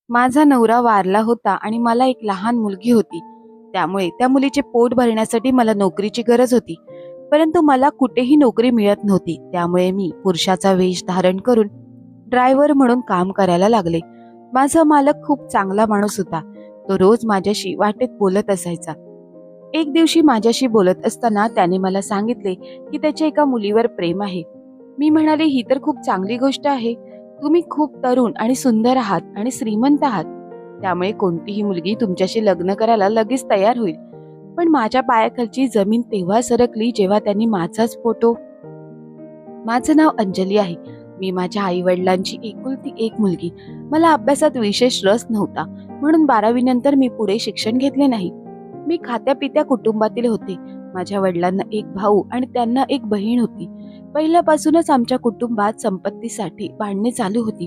माझा नवरा वारला होता आणि मला एक लहान मुलगी होती. त्यामुळे त्या मुलीचे पोट भरण्यासाठी मला नोकरीची गरज होती. परंतु मला कुठेही नोकरी मिळत नव्हती. त्यामुळे मी पुरुषाचा वेश धारण करून ड्रायव्हर म्हणून काम करायला लागले. माझा मालक खूप चांगला माणूस होता. तो रोज माझ्याशी वाटेत बोलत असायचा. एक दिवशी माझ्याशी बोलत असताना त्याने मला सांगितले की त्याच्या एका मुलीवर प्रेम आहे. मी म्हणाले, ही तर खूप चांगली गोष्ट आहे. तुम्ही खूप तरुण आणि सुंदर आहात आणि श्रीमंत आहात. त्यामुळे कोणतीही मुलगी तुमच्याशी लग्न करायला लगेच तयार होईल. पण माझ्या पायाखालची जमीन तेव्हा सरकली जेव्हा त्यांनी माझाच फोटो. माझं नाव अंजली आहे. मी माझ्या आई वडिलांची एकुलती एक मुलगी. मला अभ्यासात विशेष रस नव्हता, म्हणून 12वी नंतर मी पुढे शिक्षण घेतले नाही. मी खात्यापित्या कुटुंबातील होते. माझ्या वडिलांना एक भाऊ आणि त्यांना एक बहीण होती. पहिल्यापासूनच आमच्या कुटुंबात संपत्तीसाठी भांडणे चालू होती.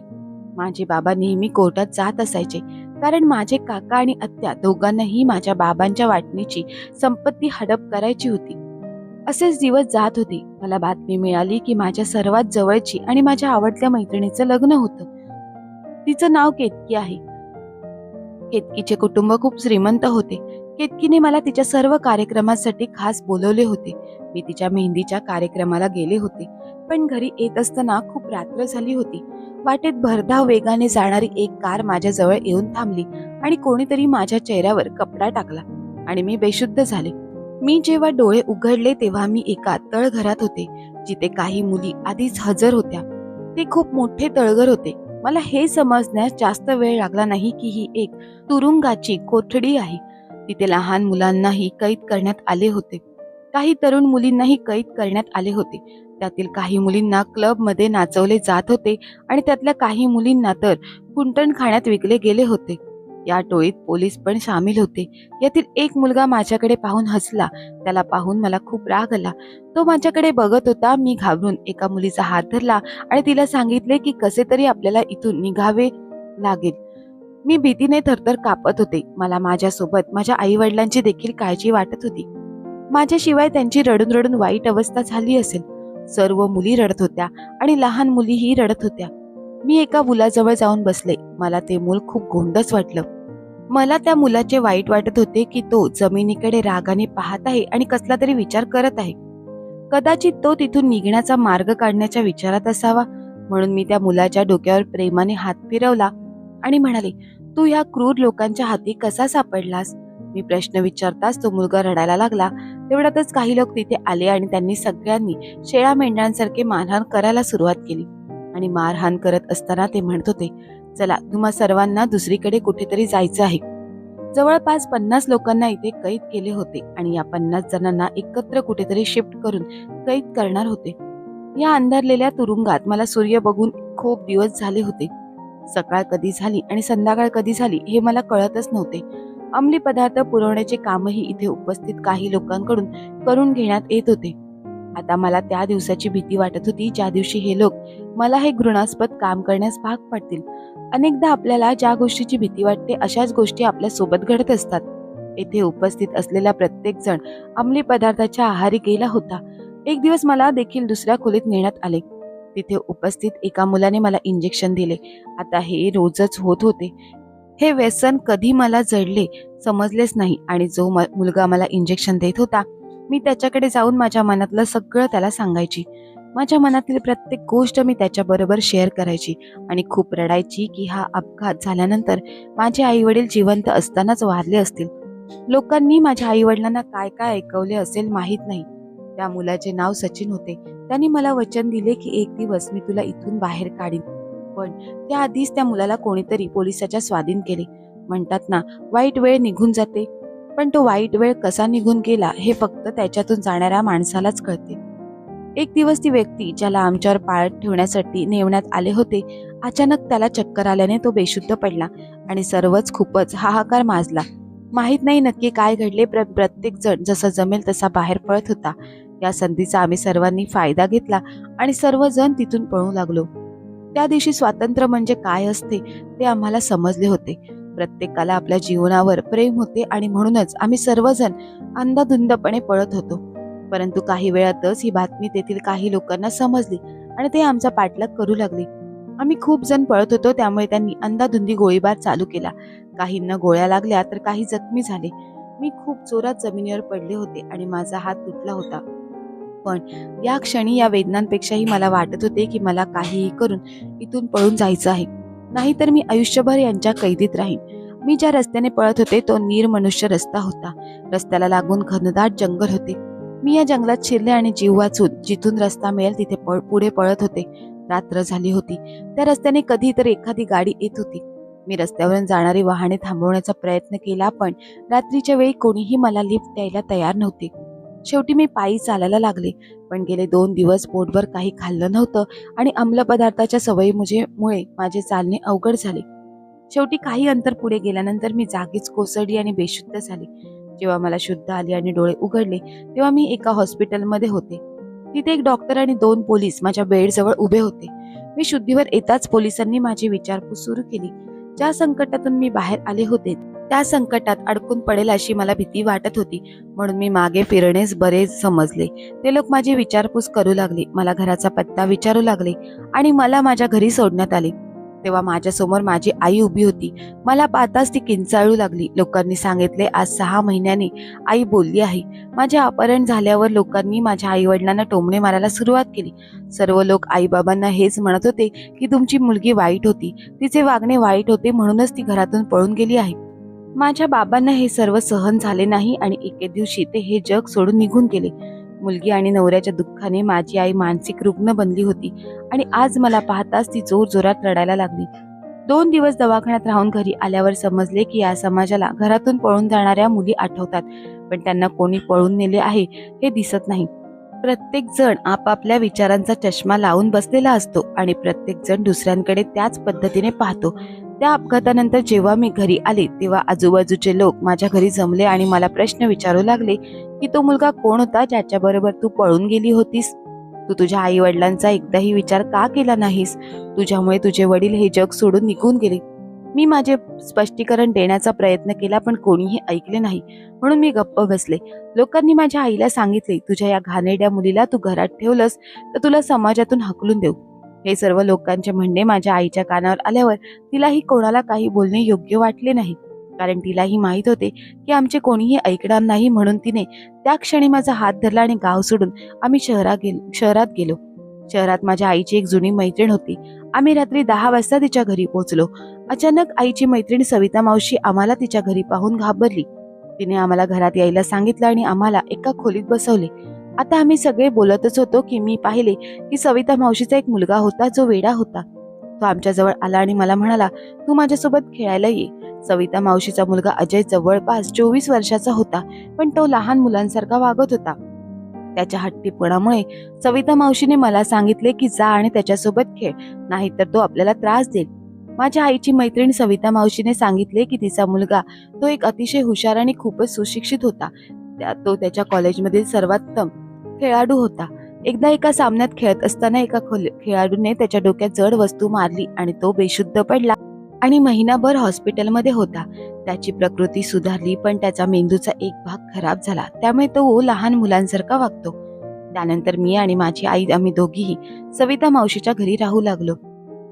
माझे बाबा नेहमी कोर्टात जात असायचे, कारण माझे काका आणि आत्या दोघांनाही माझ्या बाबांच्या वाटणीची संपत्ती हडप करायची होती. असेच दिवस जात होते. मला बातमी मिळाली की माझ्या सर्वात जवळची आणि माझ्या आवडत्या मैत्रिणीचं लग्न होतं. तिचं नाव केतकी आहे. केतकीचे कुटुंब खूप श्रीमंत होते. केतकीने मला तिच्या सर्व कार्यक्रमासाठी खास बोलवले होते. मी तिच्या मेहंदीच्या कार्यक्रमाला गेले होते. पण घरी येत असताना खूप रात्र झाली होती. वाटेत भरधाव वेगाने जाणारी एक कार माझ्याजवळ येऊन थांबली आणि कोणीतरी माझ्या चेहऱ्यावर कपडा टाकला आणि मी बेशुद्ध झाले. मी जेव्हा डोळे उघडले तेव्हा मी एका तळघरात होते, जिथे काही मुली आधीच हजर होत्या. ते खूप मोठे तळघर होते. मला हे समजण्यास जास्त वेळ लागला नाही की ही एक तुरुंगाची कोठडी आहे. तिथे लहान मुलांनाही कैद करण्यात आले होते. काही तरुण मुलींनाही कैद करण्यात आले होते. त्यातील काही मुलींना क्लबमध्ये नाचवले जात होते आणि त्यातल्या काही मुलींना तर कुंटणखाण्यात विकले गेले होते. या टोळीत पोलीस पण सामील होते. यातील एक मुलगा माझ्याकडे पाहून हसला. त्याला पाहून मला खूप राग आला. तो माझ्याकडे बघत होता. मी घाबरून एका मुलीचा हात धरला आणि तिला सांगितले की कसे तरी आपल्याला इथून निघावे लागेल. मी भीतीने थरथर कापत होते. मला माझ्यासोबत माझ्या आई वडिलांची देखील काळजी वाटत होती. माझ्याशिवाय त्यांची रडून रडून वाईट अवस्था झाली असेल. सर्व मुली रडत होत्या आणि लहान मुलीही रडत होत्या. मी एका मुलाजवळ जाऊन बसले. मला ते मूल खूप गोंडस वाटलं. मला त्या मुलाचे वाईट वाटत होते की तो जमिनीकडे रागाने पाहत आहे आणि कसला तरी विचार करत आहे. कदाचित तो तिथून निघण्याचा मार्ग काढण्याच्या विचारात असावा. म्हणून मी त्या मुलाच्या डोक्यावर प्रेमाने हात फिरवला आणि म्हणाले, तू ह्या क्रूर लोकांच्या हाती कसा सापडलास? मी प्रश्न विचारताच तो मुलगा रडायला लागला. तेवढ्यातच काही लोक तिथे आले आणि त्यांनी सगळ्यांनी शेळ्या मेंढ्यांसारखे मारहाण करायला सुरुवात केली. आणि मारहाण करत असताना ते म्हणत होते, चला तुम्हा सर्वांना दुसरीकडे कुठेतरी जायचं आहे. जवळपास 50 लोकांना इथे कैद केले होते आणि या 50 जणांना एकत्र कुठेतरी शिफ्ट करून कैद करणार होते. या अंधारलेल्या तुरुंगात मला सूर्य बघून खूप दिवस झाले होते. सकाळ कधी झाली आणि संध्याकाळ कधी झाली हे मला कळतच नव्हते. अंमली पदार्थ पुरवण्याचे कामही इथे उपस्थित काही लोकांकडून करून घेण्यात येत होते. आता मला त्या दिवसाची भीती वाटत होती ज्या दिवशी हे लोक मला हे घृणास्पद काम करण्यास भाग पडतील. अनेकदा आपल्याला ज्या गोष्टीची भीती वाटते अशाच गोष्टी आपल्या सोबत घडत असतात. येथे उपस्थित असलेला प्रत्येक जण अंमली पदार्थाच्या आहारी गेला होता. एक दिवस मला देखील दुसऱ्या खोलीत नेण्यात आले. तिथे उपस्थित एका मुलाने मला इंजेक्शन दिले. आता हे रोजच होत होते. हे व्यसन कधी मला जडले समजलेच नाही आणि जो मुलगा मला इंजेक्शन देत होता, मी त्याच्याकडे जाऊन माझ्या मनातलं सगळं त्याला सांगायची. माझ्या मनातील प्रत्येक गोष्ट मी त्याच्याबरोबर शेअर करायची आणि खूप रडायची की हा अपघात झाल्यानंतर माझे आई वडील जिवंत असतानाच वारले असतील. लोकांनी माझ्या आई वडिलांना काय काय ऐकवले असेल माहीत नाही. त्या मुलाचे नाव सचिन होते. त्यांनी मला वचन दिले की एक दिवस मी तुला इथून बाहेर काढीन. पण त्याआधीच त्या मुलाला कोणीतरी पोलिसाच्या स्वाधीन केले. म्हणतात ना, वाईट वेळ निघून जाते, पण तो वाईट वेळ कसा निघून गेला हे फक्त त्याच्यातून जाणाऱ्या माणसालाच कळते. एक दिवस ती व्यक्ती ज्याला आमच्यावर पाळत ठेवण्यासाठी नेमण्यात आले होते, अचानक त्याला चक्कर आल्याने तो बेशुद्ध पडला आणि सर्वच खूपच हाहाकार माजला. माहित नाही नक्की काय घडले, प्रत्येक जण जसा जमेल तसा बाहेर पळत होता. या संधीचा आम्ही सर्वांनी फायदा घेतला आणि सर्वजण तिथून पळू लागलो. त्या दिवशी स्वातंत्र्य म्हणजे काय असते ते आम्हाला समजले होते. प्रत्येकाला आपल्या जीवनावर प्रेम होते आणि म्हणूनच आम्ही सर्वजण अंधाधुंदपणे पळत होतो. परंतु काही वेळातच ही बातमी तेथील काही लोकांना समजली आणि ते आमचा पाठलाग करू लागले. आम्ही खूप जण पळत होतो, त्यामुळे त्यांनी अंधाधुंदी गोळीबार चालू केला. काहींना गोळ्या लागल्या तर काही जखमी झाले. मी खूप जोरात जमिनीवर पडले होते आणि माझा हात तुटला होता. पण या क्षणी या वेदनांपेक्षाही मला वाटत होते की मला काहीही करून इथून पळून जायचं आहे, नाहीतर मी आयुष्यभर यांच्या कैदीत राहीन. मी ज्या रस्त्याने पळत होते तो निर्मनुष्य रस्ता होता. रस्त्याला लागून घनदाट जंगल होते. मी या जंगलात शिरले आणि जीव वाचून जिथून रस्ता मिळेल तिथे पुढे पळत होते. रात्र झाली होती. त्या रस्त्याने कधी तर एखादी गाडी येत होती. मी रस्त्यावरून जाणारी वाहने थांबवण्याचा प्रयत्न केला, पण रात्रीच्या वेळी कोणीही मला लिफ्ट द्यायला तयार नव्हते. शेवटी मी पायी चालायला लागले. पण गेले 2 दिवस पोटभर काही खाल्लं नव्हतं आणि अंमल पदार्थाच्या सवयीमुळे माझे चालणे अवघड झाले. शेवटी काही अंतर पुढे गेल्यानंतर मी जागीच कोसळली आणि बेशुद्ध झाले. जेव्हा मला शुद्ध आली आणि डोळे उघडले तेव्हा मी एका हॉस्पिटलमध्ये होते. तिथे एक डॉक्टर आणि 2 पोलीस माझ्या बेडजवळ उभे होते. मी शुद्धीवर येताच पोलिसांनी माझी विचारपूस सुरू केली. ज्या संकटातून मी बाहेर आले होते त्या संकटात अडकून पडेल अशी मला भीती वाटत होती, म्हणून मी मागे फिरणेच बरे समजले. ते लोक माझी विचारपूस करू लागले, मला घराचा पत्ता विचारू लागले आणि मला माझ्या घरी सोडण्यात आले. तेव्हा माझ्यासमोर माझी आई उभी होती. मला पाहताच ती किंचाळू लागली. लोकांनी सांगितले आज 6 महिन्यांनी आई बोलली आहे. माझे अपहरण झाल्यावर लोकांनी माझ्या आई वडिलांना टोमणे मारायला सुरुवात केली. सर्व लोक आई बाबांना हेच म्हणत होते की तुमची मुलगी वाईट होती, तिचे वागणे वाईट होते, म्हणूनच ती घरातून पळून गेली आहे. माझ्या बाबांना हे सर्व सहन झाले नाही आणि एके दिवशी ते हे जग सोडून निघून गेले. मुलगी आणि नवऱ्याच्या दुःखाने माझी आई मानसिक रुग्ण बनली होती आणि आज मला पाहताच ती जोरजोरात रडायला लागली. 2 दिवस दवाखान्यात राहून घरी आल्यावर समजले की या समाजाला घरातून पळून जाणाऱ्या मुली आठवतात, पण त्यांना कोणी पळून नेले आहे हे दिसत नाही. प्रत्येक जण आपापल्या विचारांचा चष्मा लावून बसलेला असतो आणि प्रत्येक जण दुसऱ्यांकडे त्याच पद्धतीने पाहतो. त्या अपघातानंतर जेव्हा मी घरी आले तेव्हा आजूबाजूचे लोक माझ्या घरी जमले आणि मला प्रश्न विचारू लागले की तो मुलगा कोण होता ज्याच्याबरोबर तू पळून गेली होतीस? तू तुझ्या आई वडिलांचा एकदाही विचार का केला नाहीस? तुझ्यामुळे तुझे वडील हे जग सोडून निघून गेले. मी माझे स्पष्टीकरण देण्याचा प्रयत्न केला, पण कोणीही ऐकले नाही, म्हणून मी गप्प बसले. लोकांनी माझ्या आईला सांगितले, तुझ्या या घाणेरड्या मुलीला तू घरात ठेवलंस तर तुला समाजातून हाकलून देऊ. हे सर्व लोकांचे म्हणणे माझ्या आईच्या कानावर आल्यावर तिलाही कोणाला काही बोलणे योग्य वाटले नाही, कारण तिलाही माहीत होते की आमचे कोणीही ऐकणार नाही. म्हणून तिने त्या क्षणी माझा हात धरला आणि गाव सोडून आम्ही शहरात गेलो. शहरात माझ्या आईची एक जुनी मैत्रीण होती. आम्ही रात्री 10 वाजता तिच्या घरी पोहोचलो. अचानक आईची मैत्रीण सविता मावशी आम्हाला तिच्या घरी पाहून घाबरली. तिने आम्हाला घरात यायला सांगितलं आणि आम्हाला एका खोलीत बसवले. आता आम्ही सगळे बोलतच होतो की मी पाहिले की सविता मावशीचा एक मुलगा होता जो वेडा होता. तो आमच्याजवळ आला आणि मला म्हणाला, तू माझ्यासोबत खेळायला ये. सविता मावशीचा मुलगा अजय जवळपास 24 वर्षाचा होता, पण तो लहान मुलांसारखा वागत होता. त्याच्या हट्टीपणामुळे सविता मावशीने मला सांगितले की जा आणि त्याच्यासोबत खेळ, नाहीतर तो आपल्याला त्रास देईल. माझ्या आईची मैत्रीण सविता मावशीने सांगितले की तिचा मुलगा तो एक अतिशय हुशार आणि खूपच सुशिक्षित होता. तो त्याच्या कॉलेजमधील सर्वोत्तम खेळाडू होता. एकदा एका सामन्यात खेळत असताना एका खेळाडूने त्याच्या डोक्यात जड वस्तू मारली आणि तो बेशुद्ध पडला आणि महिनाभर हॉस्पिटलमध्ये होता. त्याची प्रकृती सुधारली, पण त्याचा मेंदूचा एक भाग खराब झाला, त्यामुळे तो लहान मुलांसारखा वागतो. त्यानंतर मी आणि माझी आई आम्ही दोघीही सविता मावशीच्या घरी राहू लागलो.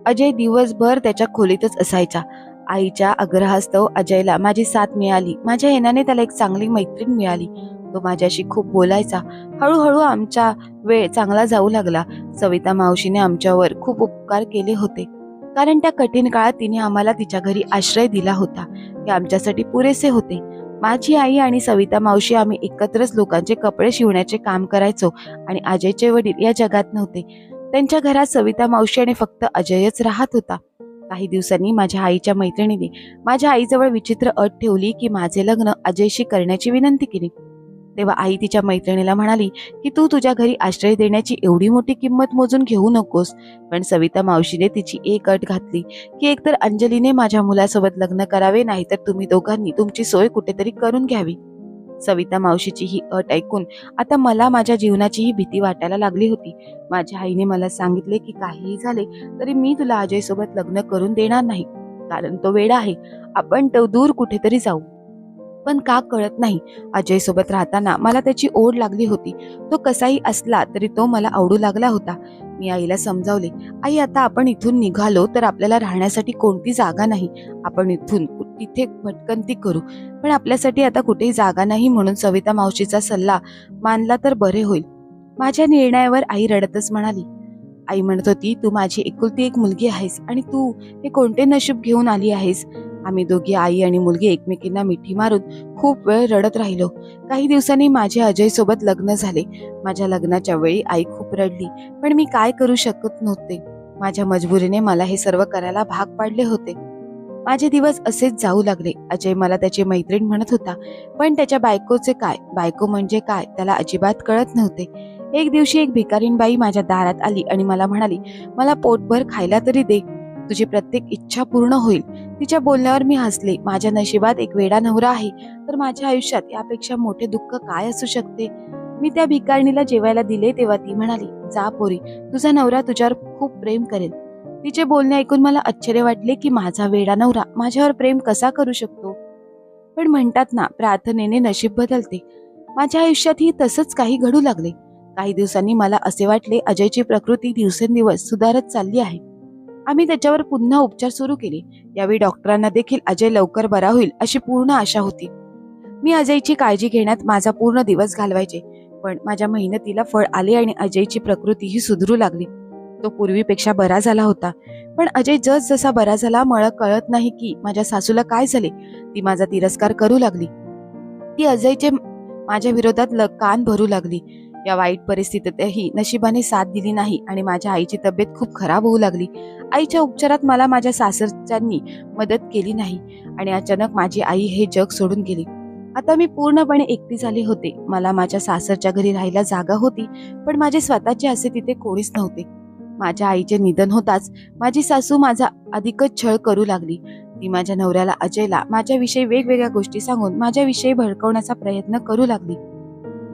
अजय दिवसभर त्याच्या खोलीतच असायचा. आईच्या आग्रहास्तव अजयला माझी साथ मिळाली. माझ्या येण्याने त्याला एक चांगली मैत्रीण मिळाली. तो माझ्याशी खूप बोलायचा. हळूहळू आमचा वेळ चांगला जाऊ लागला. सविता मावशीने आमच्यावर खूप उपकार केले होते, कारण त्या कठीण काळात तिने आम्हाला तिच्या घरी आश्रय दिला होता. ते आमच्यासाठी पुरेसे होते. माझी आई आणि सविता मावशी आम्ही एकत्रच लोकांचे कपडे शिवण्याचे काम करायचो आणि अजयचे वडील या जगात नव्हते. त्यांच्या घरात सविता मावशी आणि फक्त अजयच राहत होता. काही दिवसांनी माझ्या आईच्या मैत्रिणीने माझ्या आईजवळ विचित्र अट ठेवली की माझे लग्न अजयशी करण्याची विनंती केली. तेव्हा आई तिच्या मैत्रिणीला म्हणाली की तू तुझ्या घरी आश्रय देण्याची एवढी मोठी किंमत मोजून घेऊ नकोस. पण सविता मावशीने तिची एक अट घातली की एकतर अंजलीने माझ्या मुलासोबत लग्न करावे, नाहीतर तुम्ही दोघांनी तुमची सोय कुठेतरी करून घ्यावी. सविता मावशीची ही अट ऐकून आता मला माझ्या जीवनाचीही भीती वाटायला लागली होती. माझ्या आईने मला सांगितले की काहीही झाले तरी मी तुला अजय सोबत लग्न करून देणार नाही, कारण तो वेडा आहे. आपण तो दूर कुठेतरी जाऊ. पण का कळत नाही, अजय सोबत राहताना मला त्याची ओढ लागली होती. तो कसाही असला तरी तो मला आवडू लागला होता. मी आईला समजावले, आई आता आपण इथून निघालो तर आपल्याला राहण्यासाठी कोणती जागा नाही. आपण इथून तिथे भटकंती करू, पण आपल्यासाठी आता कुठेही जागा नाही, म्हणून सविता मावशीचा सल्ला मानला तर बरे होईल. माझ्या निर्णयावर आई रडतच म्हणाली. आई म्हणत होती, तू माझी एकुलती एक मुलगी आहेस आणि तू हे कोणते नशीब घेऊन आली आहेस. आम्ही दोघी, आई आणि मुलगी, एकमेकींना मिठी मारून खूप वेळ रडत राहिलो. काही दिवसांनी माझे अजय सोबत लग्न झाले. माझ्या लग्नाच्या वेळी आई खूप रडली, पण मी काय करू शकत नव्हते. माझ्या मजबुरीने मला हे सर्व करायला भाग पाडले होते. माझे दिवस असेच जाऊ लागले. अजय मला त्याची मैत्रीण म्हणत होता, पण त्याच्या बायकोचे काय, बायको म्हणजे काय, त्याला अजिबात कळत नव्हते. एक दिवशी एक भिकारीणबाई माझ्या दारात आली आणि मला म्हणाली, मला पोटभर खायला तरी दे, तुझी प्रत्येक इच्छा पूर्ण होईल. तिच्या बोलण्यावर मी हसले. माझ्या नशिबात एक वेडा नवरा आहे, तर माझ्या आयुष्यात यापेक्षा मोठे दुःख काय असू शकते. मी त्या भिकारणीला जेवायला दिले तेव्हा ती म्हणाली, जा पोरी, तुझा नवरा तुझ्यावर खूप प्रेम करेल. तिचे बोलणे ऐकून मला आश्चर्य वाटले की माझा वेडा नवरा माझ्यावर प्रेम कसा करू शकतो. पण म्हणतात ना, प्रार्थनेने नशीब बदलते. माझ्या आयुष्यातही तसंच काही घडू लागले. काही दिवसांनी मला असे वाटले, अजयची प्रकृती दिवसेंदिवस सुधारत चालली आहे. आम्ही त्याच्यावर पुन्हा उपचार सुरू केले. यावेळी डॉक्टरांना देखील अजय लवकर बरा होईल अशी पूर्ण आशा होती. मी अजयची काळजी घेण्यात माझा पूर्ण दिवस घालवायचे. पण माझ्या मेहनतीला फळ आले आणि अजयची प्रकृतीही सुधरू लागली. तो पूर्वीपेक्षा बरा झाला होता. पण अजय जसा बरा झाला, मला कळत नाही की माझ्या सासूला काय झाले. ती माझा तिरस्कार करू लागली. ती अजयचे माझ्या विरोधात कान भरू लागली. या वाईट परिस्थितीतही नशिबाने साथ दिली नाही आणि माझ्या आईची तब्येत खूप खराब होऊ लागली. आईच्या उपचारात मला माझ्या सासरच्यांनी मदत केली नाही आणि अचानक माझी आई हे जग सोडून गेली. आता मी पूर्णपणे एकटी झाले होते. मला माझ्या सासरच्या घरी राहायला जागा होती, पण माझे स्वतःचे असे तिथे कोणीच नव्हते. माझ्या आईचे निधन होताच माझी सासू माझा अधिकच छळ करू लागली. ती माझ्या नवऱ्याला अजयला माझ्याविषयी वेगवेगळ्या गोष्टी सांगून माझ्याविषयी भडकवण्याचा प्रयत्न करू लागली.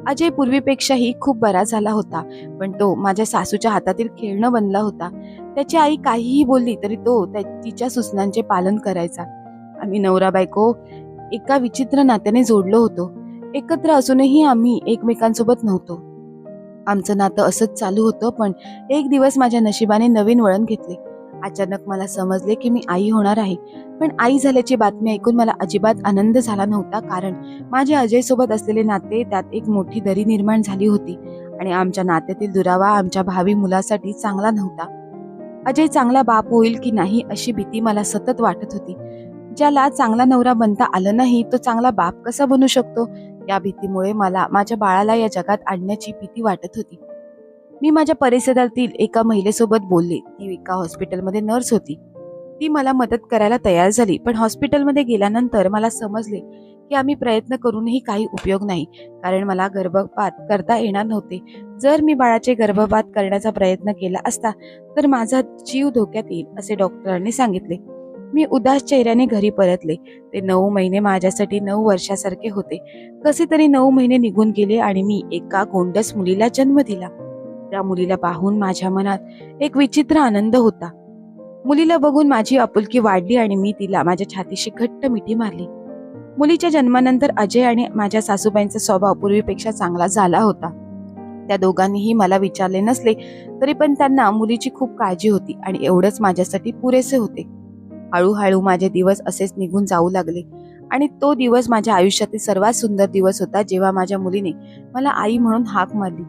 अजय पूर्वीपेक्षाही खूप बरा झाला होता, पण तो माझ्या सासूच्या हातातील खेळणं बनला होता. त्याची आई काहीही बोलली तरी तो तिच्या सूचनांचे पालन करायचा. आम्ही नवरा बायको एका विचित्र नात्याने जोडलो होतो. एकत्र असूनही आम्ही एकमेकांसोबत नव्हतो. आमचं नातं असंच चालू होतं. पण एक दिवस माझ्या नशिबाने नवीन वळण घेतले. अचानक मला समजले की मी आई होणार आहे. पण आई झाल्याची बातमी ऐकून मला अजिबात आनंद झाला नव्हता, कारण माझ्या अजय सोबत असलेले नाते, त्यात एक मोठी दरी निर्माण झाली होती आणि आमच्या नात्यातील दुरावा आमच्या भावी मुलासाठी चांगला नव्हता. अजय चांगला बाप होईल की नाही अशी भीती मला सतत वाटत होती. ज्याला चांगला नवरा बनता आलं नाही, तो चांगला बाप कसा बनू शकतो. या भीतीमुळे मला माझ्या बाळाला या जगात आणण्याची भीती वाटत होती. मी माझ्या परिसरातील एका महिलेसोबत बोलले. ती एका हॉस्पिटलमध्ये नर्स होती. ती मला मदत करायला तयार झाली. पण हॉस्पिटलमध्ये गेल्यानंतर मला समजले की आम्ही प्रयत्न करूनही काही उपयोग नाही, कारण मला गर्भपात करता येणार नव्हते. जर मी बाळाचे गर्भपात करण्याचा प्रयत्न केला असता तर माझा जीव धोक्यात येईल असे डॉक्टरांनी सांगितले. मी उदास चेहऱ्याने घरी परतले. ते 9 महिने माझ्यासाठी 9 वर्षासारखे होते. कसे तरी 9 महिने निघून गेले आणि मी एका गोंडस मुलीला जन्म दिला. त्या मुलीला पाहून माझ्या मनात एक विचित्र आनंद होता. मुलीला बघून माझी आपुलकी वाढली आणि मी तिला माझ्या छातीशी घट्ट मिठी मारली. मुलीच्या जन्मानंतर अजय आणि माझ्या सासूबाईंचा स्वभाव पूर्वीपेक्षा चांगला झाला होता. त्या दोघांनीही मला विचारले नसले तरी पण त्यांना मुलीची खूप काळजी होती आणि एवढंच माझ्यासाठी पुरेसे होते. हळूहळू माझे दिवस असेच निघून जाऊ लागले आणि तो दिवस माझ्या आयुष्यातील सर्वात सुंदर दिवस होता, जेव्हा माझ्या मुलीने मला आई म्हणून हाक मारली.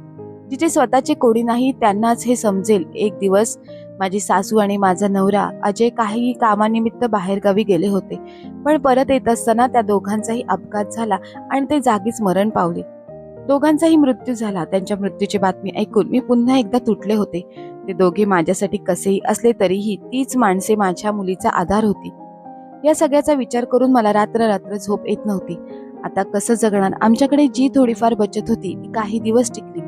जिचे स्वतःचे कोणी नाही त्यांनाच हे समजेल. एक दिवस माझी सासू आणि माझा नवरा अजय काही कामानिमित्त बाहेरगावी गेले होते, पण परत येत असताना त्या दोघांचाही अपघात झाला आणि ते जागीच मरण पावले. दोघांचाही मृत्यू झाला. त्यांच्या मृत्यूची बातमी ऐकून मी पुन्हा एकदा तुटले होते. ते दोघे माझ्यासाठी कसेही असले तरीही तीच माणसे माझ्या मुलीचा आधार होती. या सगळ्याचा विचार करून मला रात्र रात्र झोप येत नव्हती. आता कसं जगणार. आमच्याकडे जी थोडीफार बचत होती ती काही दिवस टिकली.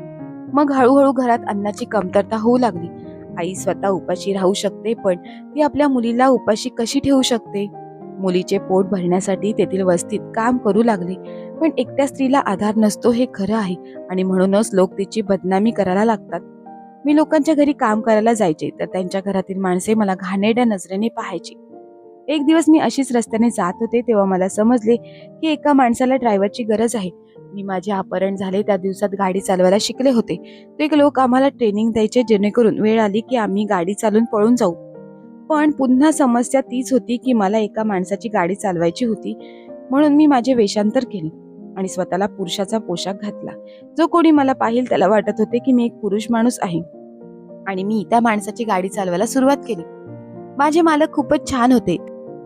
मग हळूहळू घरात अन्नाची कमतरता होऊ लागली. आई स्वतः उपाशी राहू शकते, पण ती आपल्या मुलीला उपाशी कशी ठेवू शकते. मुलीचे पोट भरण्यासाठी तेथील वस्तीत काम करू लागले. पण एकट्या स्त्रीला आधार नसतो हे खरं आहे आणि म्हणूनच लोक तिची बदनामी करायला लागतात. मी लोकांच्या घरी काम करायला जायचे तर त्यांच्या घरातील माणसे मला घाणेरड्या नजरेने पाहायची. एक दिवस मी अशीच रस्त्याने जात होते तेव्हा मला समजले की एका माणसाला ड्रायव्हरची गरज आहे. मी माझे अपहरण झाले त्या दिवसात गाडी चालवायला शिकले होते. तो एक लोक आम्हाला ट्रेनिंग द्यायचे जेणेकरून वेळ आली की आम्ही गाडी चालवून पळून जाऊ. पण पुन्हा समस्या तीच होती की मला एका माणसाची गाडी चालवायची होती. म्हणून मी माझे वेषांतर केले आणि स्वतःला पुरुषाचा पोशाख घातला. जो कोणी मला पाहिल त्याला वाटत होते की मी एक पुरुष माणूस आहे आणि मी त्या माणसाची गाडी चालवायला सुरुवात केली. माझे मालक खूपच छान होते.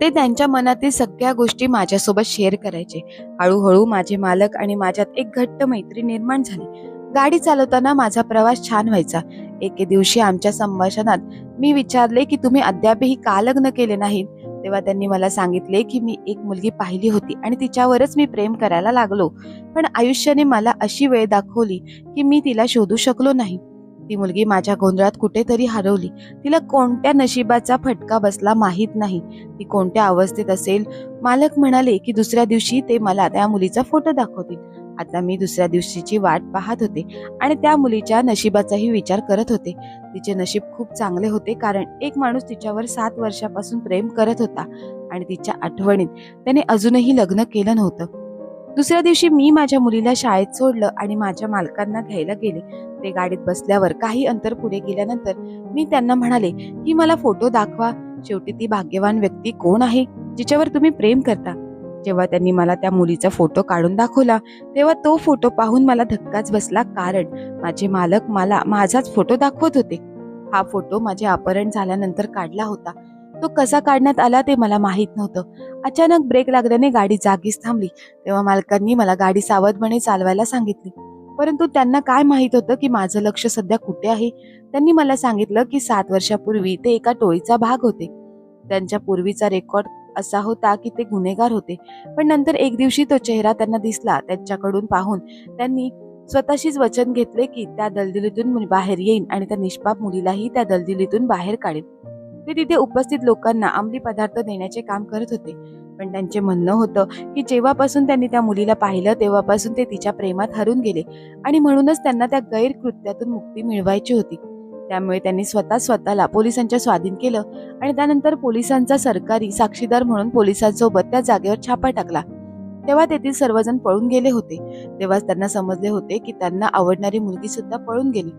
ते त्यांच्या मनातील सगळ्या गोष्टी माझ्यासोबत शेअर करायचे. हळूहळू माझे मालक आणि माझ्यात एक घट्ट मैत्री निर्माण झाली. गाडी चालवताना माझा प्रवास छान व्हायचा. एके दिवशी आमच्या संभाषणात मी विचारले की तुम्ही अद्यापही का लग्न केले नाही. तेव्हा त्यांनी मला सांगितले की मी एक मुलगी पाहिली होती आणि तिच्यावरच मी प्रेम करायला लागलो. पण आयुष्याने मला अशी वेळ दाखवली की मी तिला शोधू शकलो नाही. ती मुलगी माझ्या गोंधळात कुठेतरी हरवली. तिला कोणत्या नशिबाचा फटका बसला माहीत नाही. ती कोणत्या अवस्थेत असेल. मालक म्हणाले की दुसऱ्या दिवशी ते मला त्या मुलीचा फोटो दाखवतील. आता मी दुसऱ्या दिवशीची वाट पाहत होते आणि त्या मुलीच्या नशिबाचाही विचार करत होते. तिचे नशीब खूप चांगले होते कारण एक माणूस तिच्यावर 7 वर्षापासून प्रेम करत होता आणि तिच्या आठवणीत त्याने अजूनही लग्न केलं नव्हतं. दुसऱ्या दिवशी मी माझ्या मुलीला शाळेत सोडलं आणि माझ्या मालकांना घ्यायला गेले. ते गाडीत बसल्यावर काही अंतर पुढे गेल्यानंतर मी त्यांना म्हणाले की मला फोटो दाखवा. शेवटी ती भाग्यवान व्यक्ती कोण आहे जिच्यावर तुम्ही प्रेम करता. जेव्हा त्यांनी मला त्या मुलीचा फोटो काढून दाखवला तेव्हा तो फोटो पाहून मला धक्काच बसला कारण माझे मालक मला माझाच फोटो दाखवत होते. हा फोटो माझे अपहरण झाल्यानंतर काढला होता. तो कसा काढण्यात आला ते मला माहीत नव्हतं. अचानक ब्रेक लागल्याने गाडी जागीच थांबली. तेव्हा मालकांनी मला गाडी सावधपणे चालवायला सांगितली. परंतु त्यांना काय माहित होतं की माझं लक्ष सध्या कुठे आहे. त्यांनी मला सांगितलं की 7 वर्षापूर्वी ते एका टोळीचा भाग होते. त्यांच्या पूर्वीचा रेकॉर्ड असा होता की ते गुन्हेगार होते. पण नंतर एक दिवशी तो चेहरा त्यांना दिसला. त्यांच्याकडून पाहून त्यांनी स्वतःशीच वचन घेतले की त्या दलदलीतून बाहेर येईन आणि त्या निष्पाप मुलीलाही त्या दलदलीतून बाहेर काढेन. ते तिथे उपस्थित लोकांना अंमली पदार्थ देण्याचे काम करत होते. पण त्यांचे म्हणणं होतं की जेव्हापासून त्यांनी त्या मुलीला पाहिलं तेव्हापासून ते तिच्या प्रेमात हरून गेले आणि म्हणूनच त्यांना त्या गैरकृत्यातून मुक्ती मिळवायची होती. त्यामुळे त्यांनी स्वतःला पोलिसांच्या स्वाधीन केलं आणि त्यानंतर पोलिसांचा सरकारी साक्षीदार म्हणून पोलिसांसोबत त्या जागेवर छापा टाकला. तेव्हा तेथील सर्वजण पळून गेले होते. तेव्हाच त्यांना समजले होते की त्यांना आवडणारी मुलगी सुद्धा पळून गेली.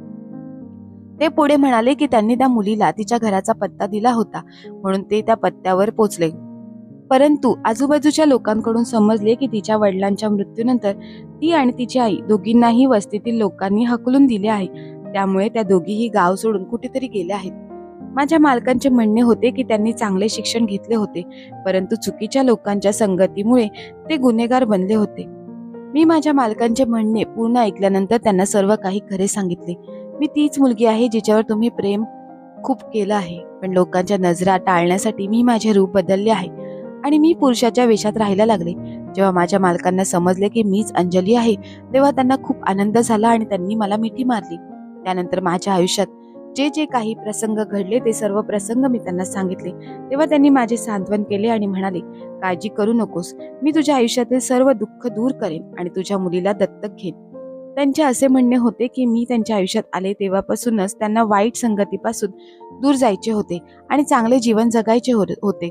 ते पुढे म्हणाले की त्यांनी त्या मुलीला तिच्या घराचा पत्ता दिला होता म्हणून ते त्या पत्त्यावर पोचले. परंतु आजूबाजूच्या लोकांकडून समजले की तिच्या वडिलांच्या मृत्यूनंतर ती आणि तिची आई दोघींनाही वस्तीतील लोकांनी हकलून दिले आहे. त्यामुळे त्या दोघीही गाव सोडून कुठेतरी गेल्या आहेत. माझ्या मालकांचे म्हणणे होते की त्यांनी चांगले शिक्षण घेतले होते परंतु चुकीच्या लोकांच्या संगतीमुळे ते गुन्हेगार बनले होते. मी माझ्या मालकांचे म्हणणे पूर्ण ऐकल्यानंतर त्यांना सर्व काही खरे सांगितले. मी तीच मुलगी आहे जिच्यावर तुम्ही प्रेम खूप केलं आहे. पण लोकांच्या नजरा टाळण्यासाठी मी माझे रूप बदलले आहे आणि मी पुरुषाच्या वेशात राहायला लागले. जेव्हा माझ्या मालकांना समजले की मीच अंजली आहे तेव्हा त्यांना खूप आनंद झाला आणि त्यांनी मला मिठी मारली. त्यानंतर माझ्या आयुष्यात जे जे काही प्रसंग घडले ते सर्व प्रसंग मी त्यांना सांगितले. तेव्हा त्यांनी माझे सांत्वन केले आणि म्हणाले, काळजी करू नकोस, मी तुझ्या आयुष्यातील सर्व दुःख दूर करेन आणि तुझ्या मुलीला दत्तक घेईन. त्यांचे असे म्हणणे होते की मी त्यांच्या आयुष्यात आले तेव्हापासूनच त्यांना वाईट संगतीपासून दूर जायचे होते आणि चांगले जीवन जगायचे होते.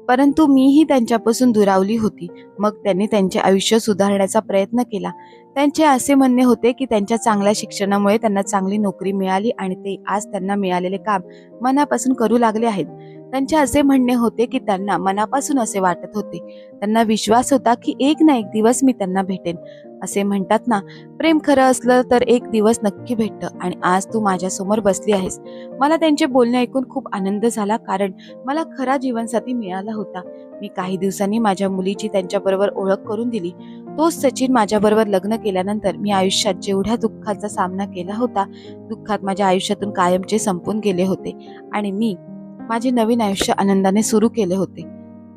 परंतु मीही त्यांच्यापासून दुरावली होती. मग त्यांनी त्यांचे आयुष्य सुधारण्याचा प्रयत्न केला. त्यांचे असे म्हणणे होते की त्यांच्या चांगल्या शिक्षणामुळे त्यांना चांगली नोकरी मिळाली आणि ते आज त्यांना मिळालेले काम मनापासून करू लागले आहेत. त्यांचे असे म्हणणे होते की त्यांना मनापासून असे वाटत होते. त्यांना विश्वास होता की एक ना एक दिवस मी त्यांना भेटेन. असे म्हणतात ना, प्रेम खरं असलं तर एक दिवस नक्की भेटतं आणि आज तू माझ्यासमोर बसली आहेस. मला त्यांचे बोलणे ऐकून खूप आनंद झाला कारण मला खरा जीवनसाथी मिळाला होता. मी काही दिवसांनी माझ्या मुलीची त्यांच्याबरोबर ओळख करून दिली. तोच सचिन माझ्याबरोबर लग्न केल्यानंतर मी आयुष्यात जेवढ्या दुःखाचा सामना केला होता, दुःखात माझ्या आयुष्यातून कायमचे संपून गेले होते आणि मी माझे नवीन आयुष्य आनंदाने सुरू केले होते.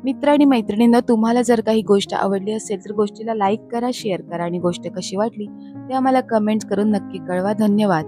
मित्र आणि मैत्रिणींनो, तुम्हाला जर काही गोष्ट आवडली असेल तर गोष्टीला लाईक करा, शेअर करा आणि गोष्ट कशी वाटली ते आम्हाला कमेंट करून नक्की कळवा. धन्यवाद.